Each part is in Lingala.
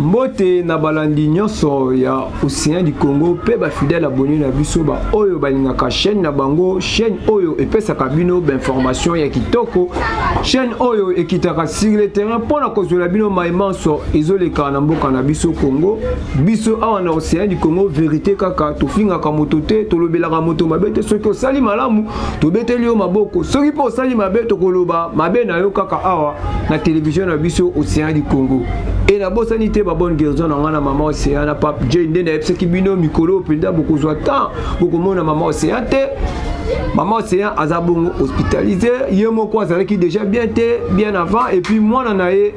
Mbote na balandi nyonso ya Océan du Congo pe ba fidèle abonné na biso ba oyo balingaka chaîne na bango chaîne oyo epesaka bino ba information ya kitoko chaîne oyo ekitaka sur le terrain pona kozula bino maimanso ezoleka na mboka na biso Congo biso awa na Océan du Congo vérité kaka tofingaka moto te tolobelaka moto mabe te soki osali malamu tobeteli yo maboko soki po osali mabe tokoloba mabe na yo kaka awa na télévision na biso Océan du Congo et na bosani te ba bonne guérison na ngana maman Océan na Pape J ndene epseki bino mikolo penda bokozwa temps bokomona maman Océan te maman Océan azabongo hospitalisé yemo ko azalaki déjà bien avant et puis mwana nae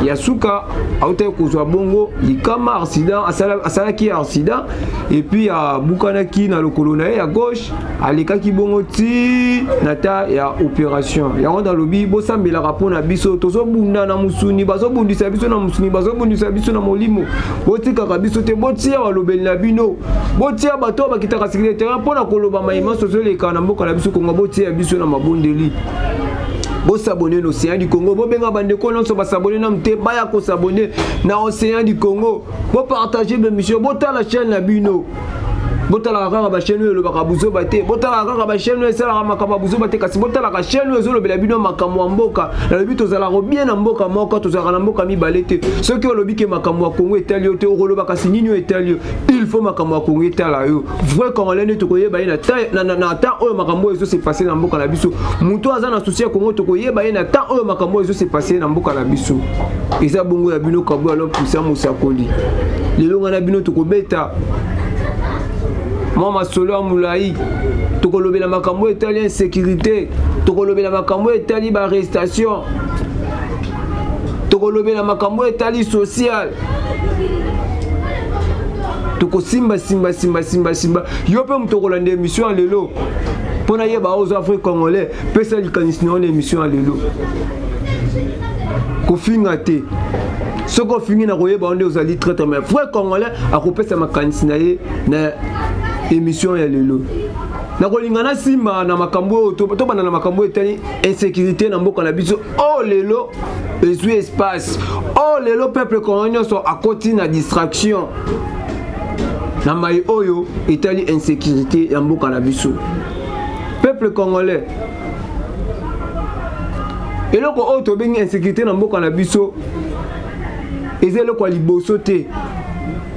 Yasuka auto kozwa bongo likama accident asalaki accident et puis a bukanaki na lokolo nae ya gauche alikaki bongo ti nata ya opération ya ronda lobi bosambela rapona biso tozobunda na musuni bazobundisa biso na musuni bazobundisa biso na molimo botika ka biso te botia walobeli na bino botia bato bakitaka secrétaire pona koloba maima sozoleka na mboka na biso kongo botia biso na mabondeli bo s'abonner na Océan du Congo bo benga bandeko non so ba s'abonner na mte baya ko s'abonner na Océan du Congo bo partager be mission bo ta la chaîne na bino botala kaka ba chaîne le bakabuzo bate botala kaka ba chaîne sala makaba buzo bate kasi botala ka chaîne ezolo bela bino makamwa mboka na lobi tozala ko bien na mboka moko tozala na mboka mi balete soki olobi ke makamwa Congo etalio te okoloba kasi nini etalio il faut makamwa Congo etala yo vrai congolais ne tokoyeba ina na temps oyo makamwa ezo se passer na mboka na biso muto aza na souci ya Congo tokoyeba ina temps oyo makamwa ezo se passer na mboka na biso eza bongo ya bino kabwa lo puissant musakoli lelo ngana bino tokobeta Mama solo moulaï tokolobela makambo etali insécurité tokolobela makambo etali ba arrestation tokolobela makambo etali social tokosimba simba yo pe mutokolanda émission lelo pona yeba aux Afrique congolais pesa likanisi na émission lelo kofinga te soko fingi na koyeba onde ozali traite mais frère congolais akopesa makanisi na ye na émission ya lelo nakolingana simba na makambo to bana na makambo etali insécurité na mboka na biso oh lelo ezui espace oh lelo peuple congolais so akoti na distraction na mai oyo etali insécurité ya mboka na biso peuple congolais eloko oyo tobengi insécurité na mboka na biso ezelo kwa liboso te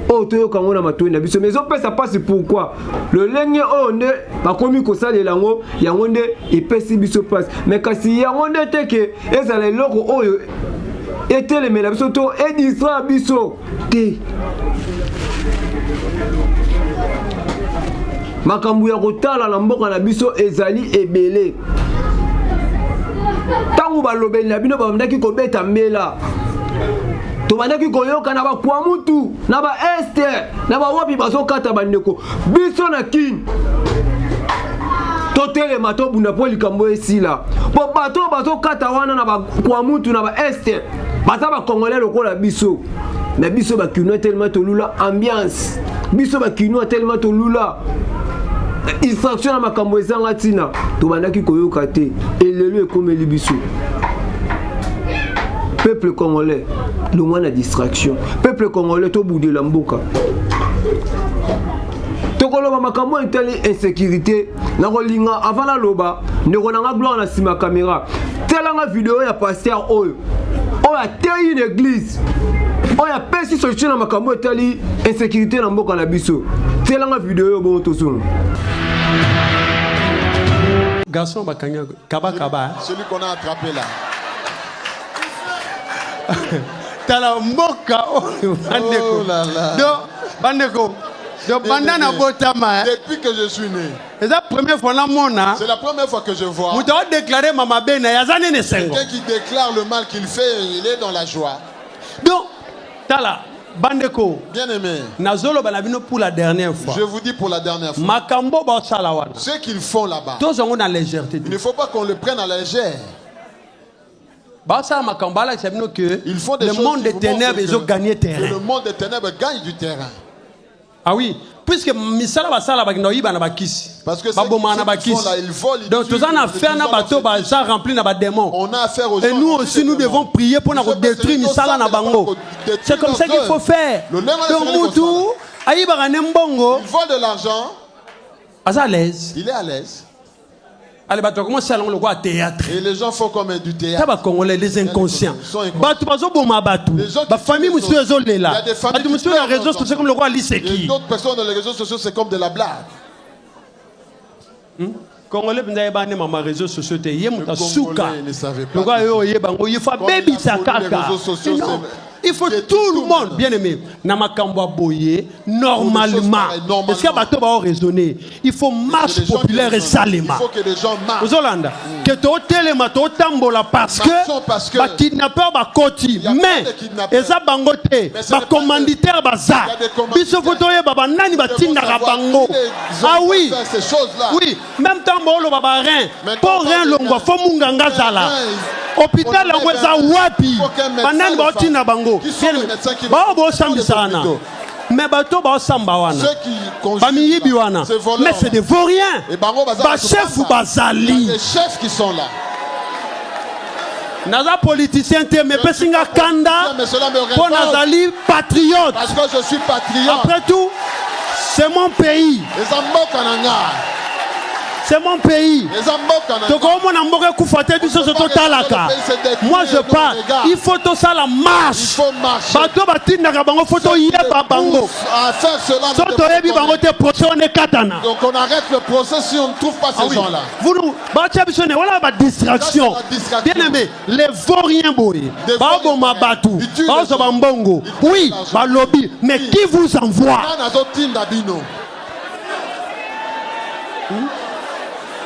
oh to yokango na matoi na biso mais opesa passe pourquoi le lenge oh nde bakomi kosalela yango yango nde epesi biso passe mais kasi yango nde teke ezala eloko oyo etelemela biso to edistra biso te makambo ya kotala na mboka na biso ezali ebele tango balobeli na bino babandaki kobeta mbela tobandaki koyoka na bakwa mutu na ba este na ba wapi bazokata bandeko biso na kin totelema tobunda po likambo esila po bato bazokata wana na bakwa mutu na ba este baza bakongolais lokola biso na biso bakinoa tellement tolula ambiance biso bakinoa tellement tolula distraction na makambo ezanga tina tobandaki koyoka te elelo ekomeli biso peuple congolais loin la distraction peuple congolais to boudé la mboka tokoloba makambo etali insécurité na kolinga avant la loba ndeko nanga gloire na sima caméra telanga vidéo ya pasteur oyo a teli une église oyo pesi solution na makambo etali insécurité na mboka na biso telanga vidéo yo bon tosun garçon bakanya kaba celui qu'on a attrapé là. Tala mboka oh là là. Bandeko bandana botama depuis que je suis né. C'est la première fois na mona. C'est la première fois que je vois. Muto déclarer mama bena yazane ne sengo. Quelqu'un qui déclare le mal qu'il fait, il est dans la joie. Donc tala bandeko bien aimé. Nazolo banabino pour la dernière fois. Je vous dis pour la dernière fois. Makambo ba salawana. Ce qu'ils font là-bas. Tous ont la légèreté. Il ne faut pas qu'on le prenne à la légère. Il faut le monde des ténèbres, ils ont gagné terrain. Le monde des ténèbres gagne du terrain. Ah oui, puisque misala basala bakina oyiba na bakisi. Parce que baboma na bakisi. Donc tous en affaire na bato baza rempli na ba démons. On a affaire aux gens. Et nous aussi nous devons prier pour na détruire misala na bango. C'est comme ça qu'il faut faire. Donc mutu ayiba ka nembongo. Il vole de l'argent. À l'aise. Il est à l'aise. Allez, bato comment ça le quoi théâtre. Et les gens font comme du théâtre. Taba congolais les inconscients. Bato bazo boma bato. Ba famille musu ezolela. Bato musu na réseaux sociaux comme le roi Liseki. D'autres personnes dans les réseaux sociaux c'est comme de la blague. Congolais bndaye ba ne mama réseaux sociaux te yemuta suka. Ne savait pas. Le gars yo yebango il faut baby sakaka. Il faut tout le monde, bien aimé, Namakambo boye, normalement. Est-ce qu'il y a bateau va raisonner? Il faut marche populaire et salima. Il faut que les gens marchent. Aux Hollandais, que tu téléma, tu tambola parce que ba kidnappeur ba koti, mais et ça bangote, ba commanditaire baza. Biso photo ye baba nani ba tinda bango. Ah oui. Oui, même tambolo baba rien. Pour rien longo, faut munganga zala. Hôpital en weza wapi. Banani ba tinda bango. Mais bateau ba samba wana bamiyibi wana mais c'est des vauriens ba chef ou bazali les chefs qui sont là naza politicien te mais pesinga kanda pour nazali patriote parce que je suis patriote après tout c'est mon pays c'est mon pays. Moi je parle. Il faut tout ça la marche. Il faut marcher. Donc on arrête le procès si on ne trouve pas ces gens-là. Voilà ma distraction. Bien aimé, les vauriens boy. Oui, lobby. Mais qui vous envoie?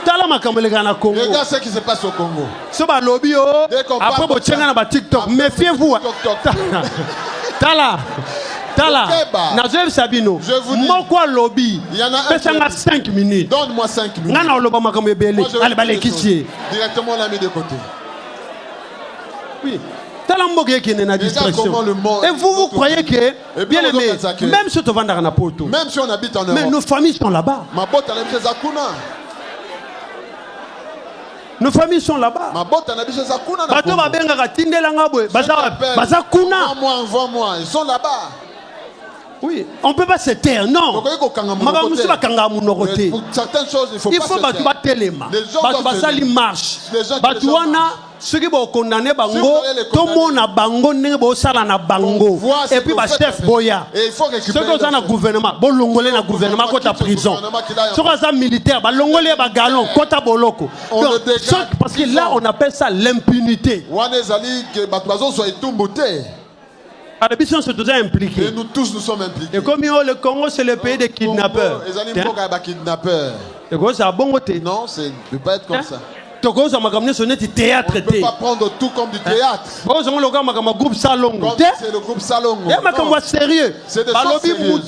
Regarde ce qui se passe au Congo. Après, vous na TikTok. Méfiez-vous. Tala. Sabino. Je vous dis. Lobby. Il y en a un. 5 minutes. Donne-moi 5 minutes. Directement on l'a mis de côté. Oui. Et vous croyez que, bien aimé, même si tu vas dans Poto, même si on habite en Europe, mais nos familles sont là-bas. Nos familles sont là-bas. Envoie-moi, ils sont là-bas. Oui, on ne peut pas se taire, non. Pour certaines choses, il faut pas se taire. Les gens doivent marche. Ceux qui vont condamner bango, tout le monde a bango, na bango. Et puis chef boya. Ceux qui ont un gouvernement, bon longolé na gouvernement côté prison. Ceux qui ont un militaire, bon longolé ba galon côté boloko. Parce que là on appelle ça l'impunité. Et nous tous nous sommes impliqués. Et comme le Congo c'est le pays des kidnappeurs. Non, ça ne peut pas être comme ça. On ne peut pas prendre tout comme du théâtre. C'est le groupe Salongo. C'est sérieux. C'est des choses sérieuses.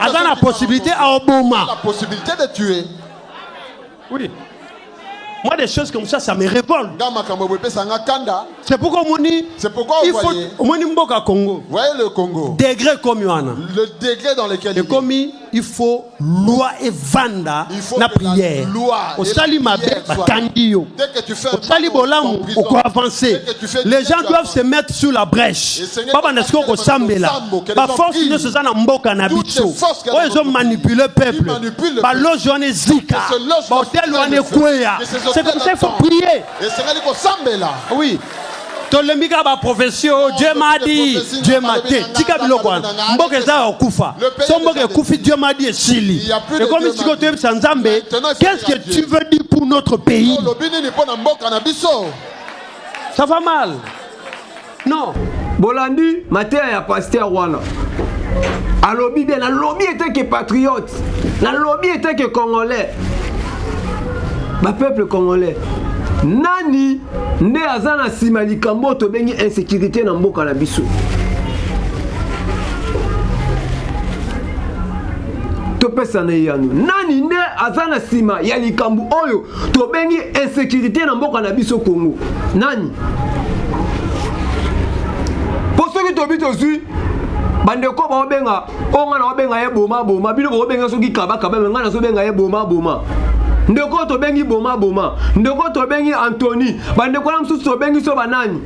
La possibilité de tuer. Oui. Moi, des choses comme ça me révolte. C'est pourquoi il faut Congo. Voyez le Congo. Degré comme Yohana. Le degré dans lequel il faut loi et vanda na prière. Au sali mabe bakangiyo. Au sali bolamu au avancer. Les gens doivent se mettre sur la brèche. Papa nesko ko sambela. Ba force ne se na mboka na biso. Ils ont manipulé le peuple. Ba loge on zika. Ba hôtel on kweya. C'est comme ça qu'il faut prier. Oui. Tolembika ba profession, Dieu m'a dit, tika biloko mboka za okufa. So mboka kufi Dieu m'a dit sili. Et comme si tu es sans Nzambe, qu'est-ce que tu veux dire pour notre pays? Ça va mal. Non. Bolandi, matin ya pasteur wana. A lobby bien, la lobby était que patriote. La lobby était que congolais. Ma peuple congolais. Nani nde azana simali kamboto bengi insécurité na mboka na biso. To pesa na yanu. Nani nde azana sima ya likambu oyo to bengi insécurité na mboka na biso Congo. Nani? Pour ceux soki tobi tozwi bandeko baobenga onga na obenga ye boma boma bino baobenga soki kaba kaba nga na so benga ye boma boma ndeko to bengi boma boma ndeko to bengi Anthony bandeko na msusu to bengi so banani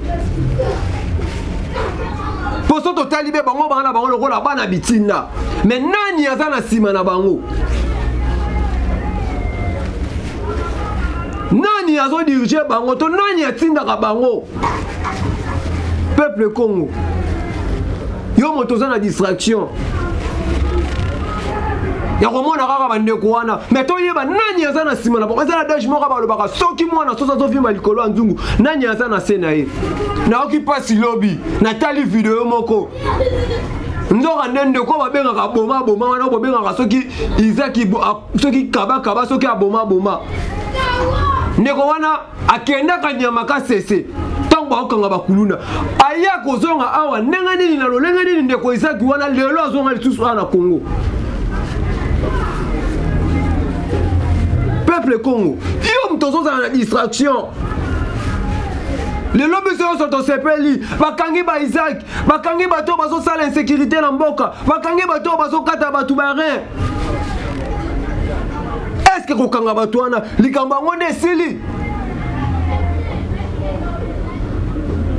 poso to talibe bango bana bango lokola bana bitinda mais nani aza na sima na bango nani azo diriger bango to nani atindaka bango peuple Congo yo moto za na distraction ya komona kaka bandeko wana mais toyeba nani aza na sima na bango aza na dash moko balobaka soki mwana sosa azofimba likolo ya nzungu nani aza na se na ye naoki pasi lobi natali video moko nzoka ndende ko babengaka boma boma wana babengaka soki izaki soki kaba kaba soki aboma boma ndeko wana akendaka nyama ka sese tango bakanga bakuluna aya kozonga awa ndenga nini na lolenga nini ndeko izaki wana lelo azonga lisusu na Congo peuple Congo yo mtozoza na distraction le lobby soto sepeli bakangi ba Isaac bakangi bato bazo sala insécurité na mboka bakangi bato bazo kata batu barin est-ce que kokanga bato wana likamba ngonde sili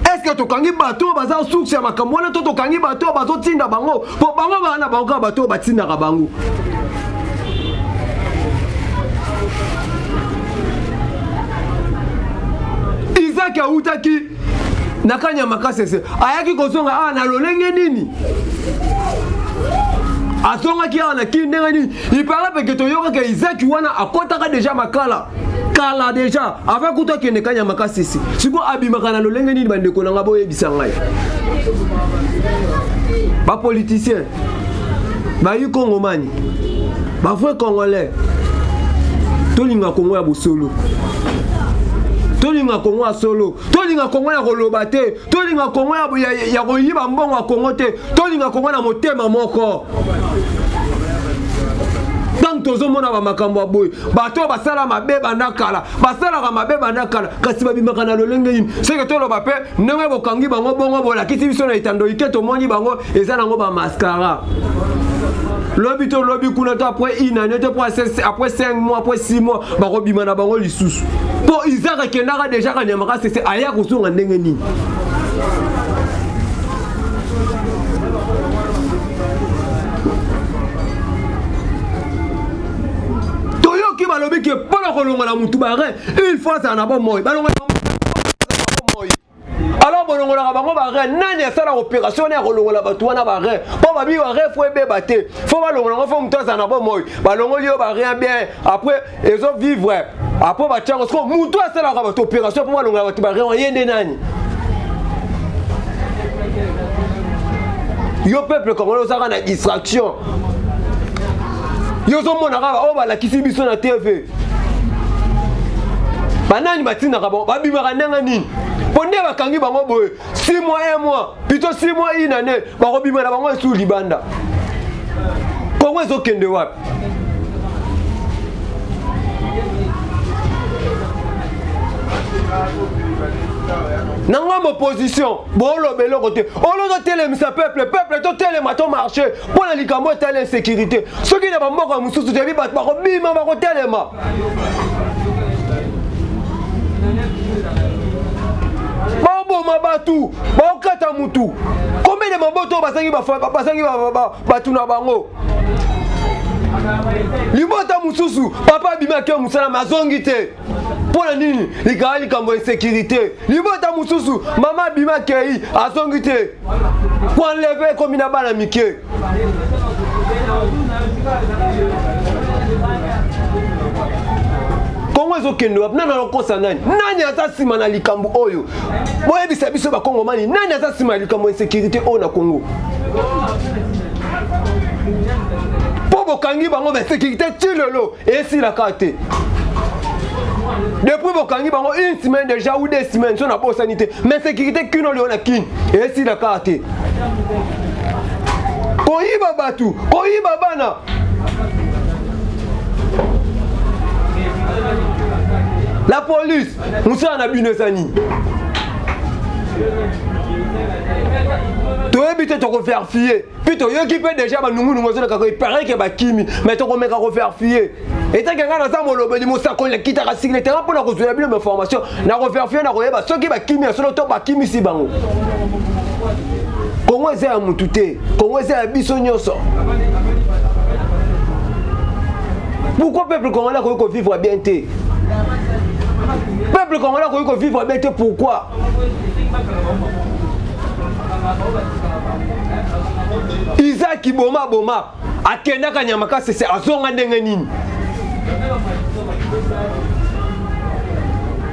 est-ce que tokangi bato baza source ya makambo wana to tokangi bato bazo tinda bango po bango bana bango bato batinda ka bango Isaac autaki nakanya makasese ayaki kozonga na lolenge nini azongaki na kindenga nini ipara peke toyoka ke Isaac wana akotaka déjà makala kala déjà avant kuto kende kanya makasese siko abimaka na lolenge nini bandeko nanga boyebisa ngai ba politicien ba yu Congomani ba vrai congolais tolinga Congo ya bosolo tolinga Congo ya solo tolinga Congo ya koloba te tolinga Congo ya koyiba mbongo ya Congo te tolinga Congo na motema moko tant tozomona ba makambo boy bato basala mabe bandakala basalaka mabe bandakala kasi babimaka na lolenge yini seke toloba pe ndenge bokangi bango bongo bolakisi biso na itando ike tomoni bango eza nango ba mascara lobi to lobi kuna to après une année après 5 mois après 6 mois bakobima na bango lisusu po Isaac kendaka déjà kanyamaka c'est aya kozonga ndenge nini toyoki balobi ke pona kolongola mutu bare une fois ça na ba moi balongola alors bolongola bango bare nani asala opération na kolongola batu wana bare po babi bare fo ebeba te fo balongola fo mutu za na ba moi balongoli yo bare bien après ils ont vivre après ba tiango ko mutu asala ka batu opération po balongola batu bare yende nani yo peuple congolais osaka na distraction yo zo mona ka o bala kisi biso na TV banani batina ka babimaka ndanga nini ponde bakangi bango boye 6 mois 1 mois plutôt 6 mois une année bakobima na bango sous libanda Congo ezokende wapi nanga opposition bolo belo côté olozo telemisa peuple to telema to marché pour la likambo telle insécurité soki na bamboka mususu tebi bat bakobima bakotelema boma batu bakata mutu combien de maboto basangi batu na bango libota mususu papa bima ke musala mazongi te pona nini likali kambo insécurité libota mususu mama bima ke azongi te pour enlever comme na bana mike Congo ezokende wapi nani alokosa nani aza sima na likambo oyo boyebisa biso bakongomani nani aza sima na likambo insécurité oyo na Congo po bokangi bango insécurité tilelo esilaka te depuis bokangi bango une semaine déjà ou 2 semaines so na bosani te mais insécurité kino leo na kini esilaka te koyiba batu koyiba bana la police musala na bino ezani Tu es te refaire fier. Puis tu es déjà, il paraît que c'est Kimi, mais tu es refaire fier. Et tu as quelqu'un dans le monde qui t'a rassigné, tu as pour la recevoir une information. Tu as refaire fier, tu as refaire ce qui est Kimi, c'est le top Kimi si bango. Comment est-ce que tu es? Comment est-ce que tu es? Pourquoi le peuple congolais a vivre bien? Le peuple congolais a vivre bien, pourquoi? Isaac Boma Boma akenda kanyamaka c'est azonga ndenge nini.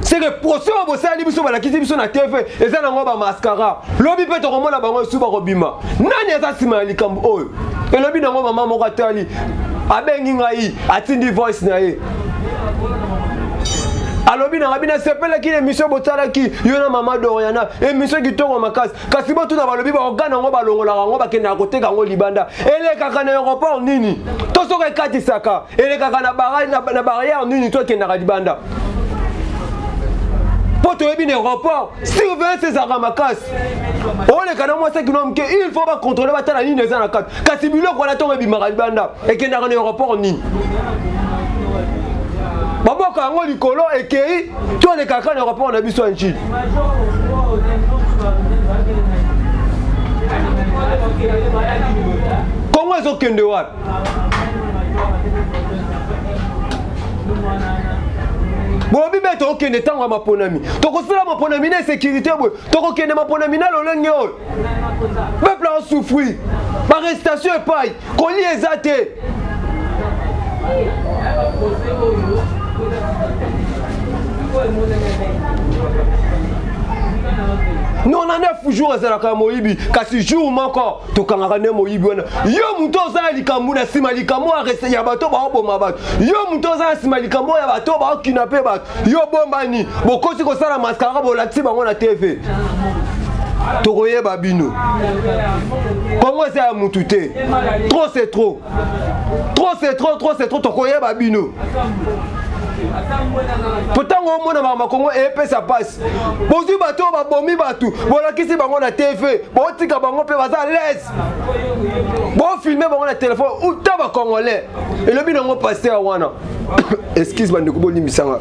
C'est que procès au bossali biso balakisi biso na TV eza nango ba mascara. Lobi pe to komona bango su ba robima. Nani eza sima likambo oyo? Et lobi nango mama moko atali abengi ngai atindi voice na ye. Alobi na rabina sepela ki émission botala ki yona mama Doriana émission ki tongo makasi kasi botu na balobi ba ogana ngo balongola ngo bakenda koteka ngo libanda ele kaka na aéroport nini to soka kati saka ele kaka na barrière nini to kenda libanda poto yebi na aéroport surveiller ces aramakasi ole kana mo sa kinom ke il faut pas contrôler batala nini eza na kati kasi biloko na tongo bimaka libanda e kenda na aéroport nini. Baboka yango likolo ekei to le kaka na rapport na biso nchi. Kongo ezokende wapi? Bobi beto okende tanga maponami. Tokosala maponami na sécurité boy. Tokokende maponami na lolenge oyo. Peuple a souffrir. Ba arrestation et paille. Koli ezate. Nous on a 9 jours à la Moïbi, kasi jour encore, to kangane Moïbi wana. Yo muto za likambu na sima likambu arrêté ya bato ba oboma bato. Yo muto za sima likambu ya bato ba kidnapper bato. Yo bombani, bokosi ko sala mascara bo latisi bango na TV. Tokoye babino. Comment c'est à mutute? Trop c'est trop. Trop c'est trop, trop c'est trop tokoye babino. Pourtant on mona mama Congo et ça passe. Bozu bato ba bomi batu. Bolakisi bango na TV. Botika bango pe baza l'aise. Bon filmer bango na téléphone ou taba congolais. Et le bino passé à wana. Excuse-moi de ko limisanga.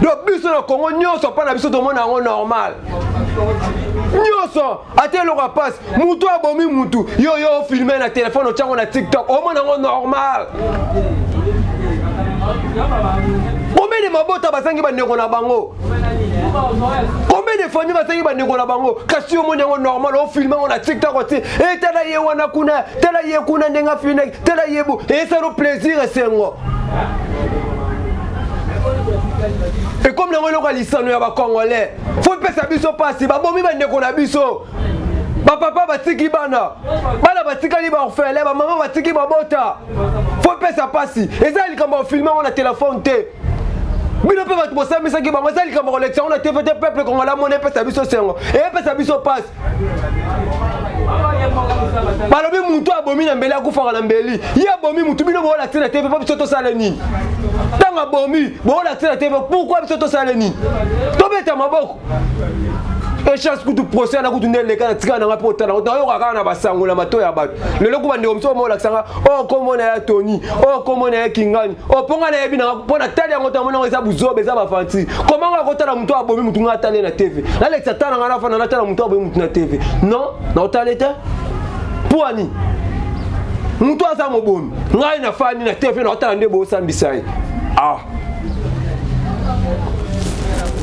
Donc biso na Congo nyonso pa na biso to mona ngo normal. Nyonso ate lo passe. Mutu abomi mutu. Yo yo filmer na téléphone o tchango na TikTok. O mona ngo normal. Combien de mabota basangi bandeko na bango? Combien de familles basangi bandeko na bango? Kasi yo mona ngo normal o filmer on na TikTok oti. Et tala ye wana kuna, tala ye kuna ndenga finek, tala ye bu. Et ça le plaisir c'est ngo. Et comme nango loka lisano ya ba Congolais, faut pesa biso pasi, ba bomi bandeko na biso. Ba papa batiki bana. Bana batika li ba orphelin, ba maman batiki ba bota. Faut pesa pasi. Et ça likambo filmer on a téléphone té. Bino pe bat bosa misa ki ba ngasa likambo collection on a TV peuple congolais monnaie pesa biso sengo. Et pesa biso passe. Balobi mutu abomi na mbeli akufaka na mbeli. Ya abomi mutu bino bo la tina TV pa biso to sala nini. Tanga abomi bo la tina TV pourquoi biso to sala nini. To beta maboko. Et chaque coup de procès na coup de nel ka tika na ngapo tala o yo ka na basango la mato ya bato lelo ku bande omso mo la sanga o komo na ya Tony o komo na ya Kingani o ponga na yebi na pona tali yango ta mona eza buzobe eza bafanti comment nga kotala muto abomi mutu nga tali na TV na le satana nga na fa na tala muto abomi mutu na TV non na otaleta poani mutu aza mobomi ngai na fani na TV na otala ndebo sambisai ah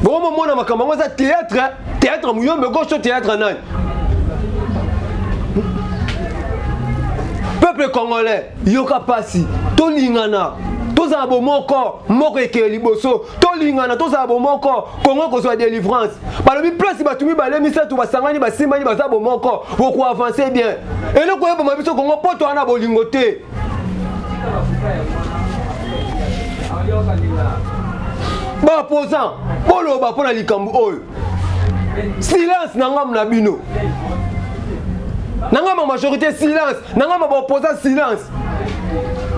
bon moment na makambo za théâtre muyombe gauche théâtre nani peuple congolais yoka pasi to lingana to za bomoko moko eke liboso to lingana to za bomoko Congo ko so délivrance balobi place batumi balemi sa to basangani basimani baza bomoko pour avancer bien et le ko yeba biso Congo poto ana bolingote ba posant bolo ba pona likambu oyo silence nangam na bino nangam majorité silence nangam ba opposant silence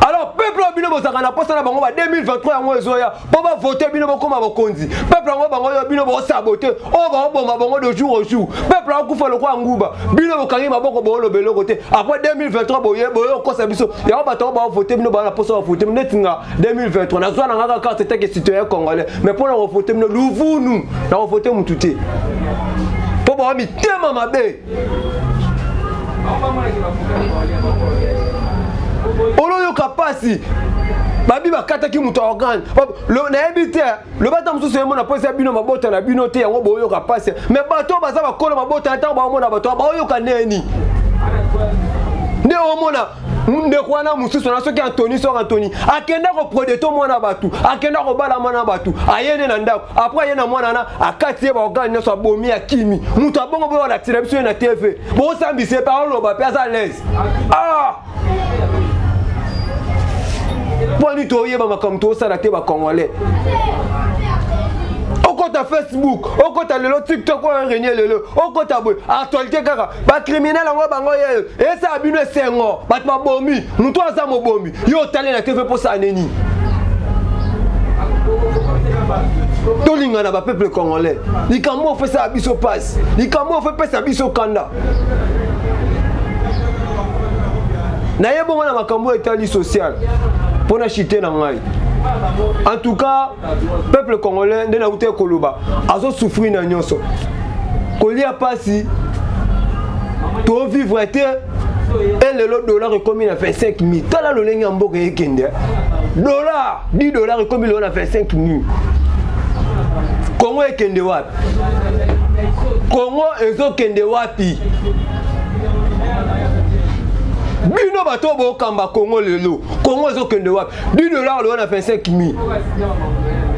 alors peuple bino bozaka na poste na bango ba 2023 yango ezoya po ba voter bino bokoma bokonzi peuple yango bango bino bo saboter o ba bomba bango de jour au jour peuple akufa lokwa nguba bino bokangi maboko bo lobelo côté après 2023 boye kosa biso ya ba to ba voter bino ba na poste ba voter netinga 2023 na zwa na ngaka carte teke citoyen congolais mais pour na voter bino luvunu na voter mututé po ba mi tema mabe oloyo kapasi babi bakataki muto organe na ebite le bata mususu yemo na posa bino mabota na bino te yango boyo kapasi mais bato baza bakolo mabota ta ba mona bato ba oyo kaneni nde omona ndeko wana mususu na soki Anthony akenda ko prodeto mwana batu akenda ko bala mwana batu ayene na ndako après ayena mwana na akati ba organe nyoso abomi ya kimi muto abongo boyo na télévision na TV bo sambise parole ba pesa l'aise Poni to yeba makamto sala te ba congolais. Okota Facebook, okota lelo TikTok ko renye lelo, okota boy actualité kaka ba criminel ngo bango ye. Esa abino sengo, bat mabomi, muto aza mobomi. Yo tale na TV pour ça neni. Tolinga na ba peuple congolais. Likambo fait ça biso passe. Likambo fait ça biso kanda. Na yebo na makambo etali social. Pour chiter dans ngai. En tout cas, peuple congolais ndena ute koloba azo souffrir na nyonso. Kolia pasi to vivre te et le dollar est comme il a fait 5 000. Tala lo lenga mboka ekende. Dollar, 10 dollars est comme il a fait 5 000. Congo ekende wapi? Congo ezo kende wapi? Bino bato bo kamba Congo lelo. Congo ezo kende wapi? 10 dollars on a fait 5 000.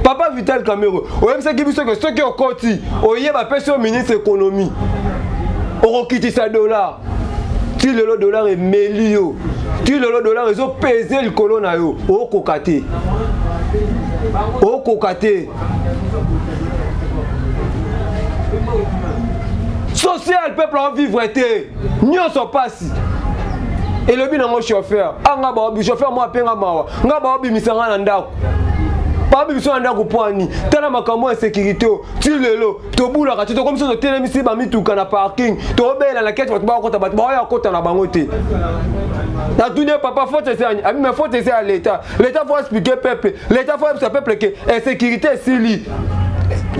Papa Vital Camero. Oyem se kibiso que ceux qui ont koti, oye ba pèse au ministre économie. Oro kiti sa dollar. Tu le dollar est melio. Tu le dollar ezo peser le colonna yo. O kokate. O kokate. Social peuple en vivre été. Nyonso passe. Et le bin en chauffeur, anga ba obi chauffeur moi penga mawa, nga ba obi misanga na ndako. Ba obi misanga ndako poani, tala makambo ya sécurité, tu lelo, to bula ka to comme ça to telemisi ba mituka na parking, to obela na kete ba kota ba ya kota na bango te. Na tuné papa faut te faire, ami mais faut te faire à l'état. L'état faut expliquer peuple, l'état faut expliquer peuple que insécurité c'est li.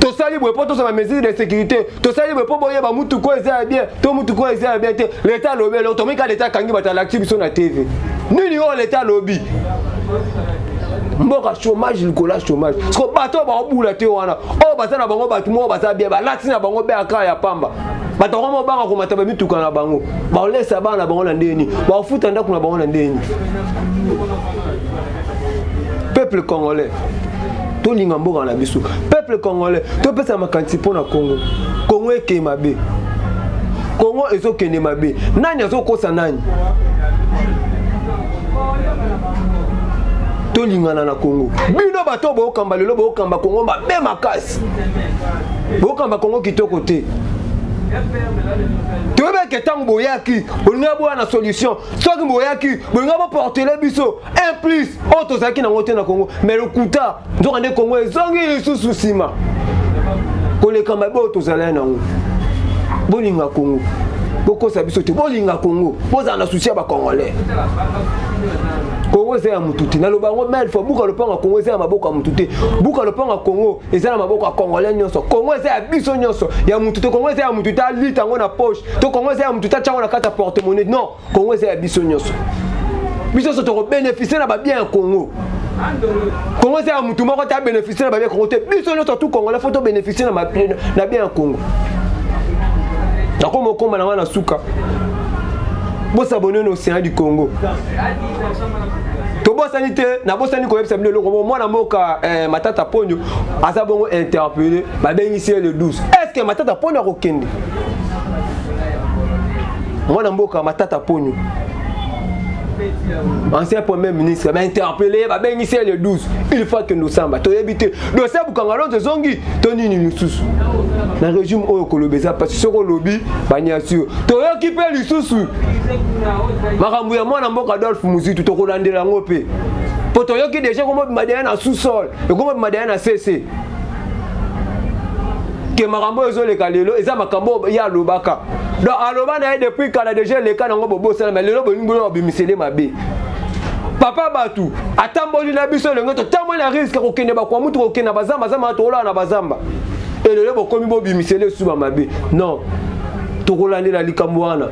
To sali boye po to sa mesure de sécurité to sali boye po boye ba mutu ko eza bien to mutu ko eza bien te l'état lobby lo to mika l'état kangi bata l'active sur la TV nini o l'état lobby mboka chômage likola chômage ko bato ba obula te wana o baza na bango batu mo baza bien ba lati na bango be aka ya pamba bato ko banga ko mataba mituka na bango ba olesa ba na bango na ndeni ba ofuta ndako na bango na ndeni peuple congolais to linga mboka na biso peuple congolais to pesa makanti pona Congo Congo eke mabe Congo ezo kende mabe nani azo kosa nani to linga na Congo bino bato bo kamba lelo bo kamba Congo mabe makasi bo kamba Congo kitoko te tu veux que tant boyaki on a boire na solution soit que boyaki on a porter les biso un plus auto zaki na ngote na Congo mais le kuta donc on est Congo ezongi sous sima ko le kamba bo to zala na ngo bolinga Congo boko sa biso te bolinga Congo poza na souci ba congolais Congo c'est à mututi na lobango mais il faut buka le panga Congo c'est à maboko à mututi buka le panga Congo et ça na maboko à congolais nyonso Congo c'est à biso nyonso ya mututi Congo c'est à mututi à lit tango na poche to Congo c'est à mututi à chango na carte porte-monnaie non Congo c'est à biso nyonso biso so to bénéficier na ba bien Congo Congo c'est à mututi moko ta bénéficier na ba bien Congo te biso nyonso tout Congolais faut to bénéficier na bien Congo na komo komba na wana suka bo s'abonner au Océan du Congo. To bosani te na bosani ko yebisa bino loko mwana moka Matata Ponyo asa bongo interpellé ba bengisi le 12. Est-ce que Matata Ponyo akokende? Mwana moka Matata Ponyo ancien premier ministre m'a interpellé ba bengisi le 12. Il faut que nous samba to yebite do sebu kangalo de zongi to nini lisusu. Na régime oyo kolobeza parce que soko lobby banyasio to occupé lisusu makambo ya mwana mboka Adolphe Muzitu to kolandela ngope poto yoki déjà comme madame na sous-sol et comme madame na CC que makambo ezoleka lelo eza makambo ya lobaka donc aloba na depuis kana déjà les cas nango bobo sala mais lelo bolingo bimisele mabe papa batu atamboli na biso lengo to tambo na risque ko kende ba kwa mutu ko kende bazamba zamba to ola na bazamba et lelo bokomi bo bimisele suba mabe non to kolande la likambo wana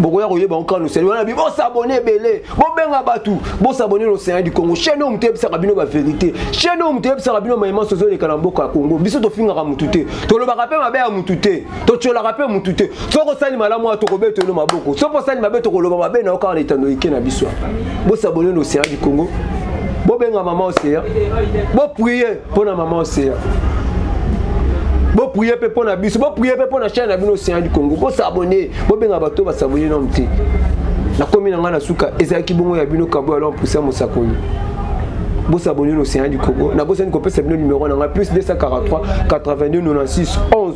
bokoya koyeba okano seli wana bi bo s'abonner belé bo benga batu bo s'abonner l'océan du Congo chaîne o mutebe sa bino ba vérité chaîne o mutebe sa bino maïma sozo le kalamboka Congo biso to finga ka mutute to lo ba rapé mabe ya mutute to tchola rapé mutute soko sali malamu to ko beto no maboko soko sali mabe to ko lo ba mabe na okano etando ike na biso bo s'abonner l'océan du Congo bo benga maman océan bo prier pour na maman océan bo prier pe pour na biso bo prier pe pour na chaîne na bino océan du Congo bo s'abonner bo benga bato ba s'abonner non mti na komi na ngana suka ezaki bongo ya bino kabo alors pour ça mosakoli bo s'abonner l'océan du Congo na bo seni ko pesa bino numéro na plus 243 82 96 11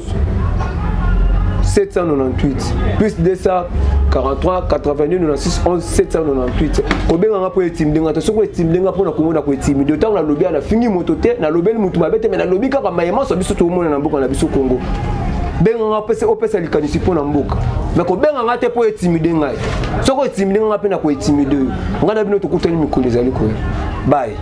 798 plus 243 82 96 11 798 kobenga nga po etimdenga to soko etimdenga po na komona ko etimide tant na lobi na fingi moto te na lobeli mutu mabete mais na lobi kaka mayema so biso to mona na mboka na biso Congo benga nga pese opesa likanisi po na mboka mais ko benga nga te po etimide ngai soko etimide nga pe na ko etimide nga na bino to kutani mikolo ezali ko bye.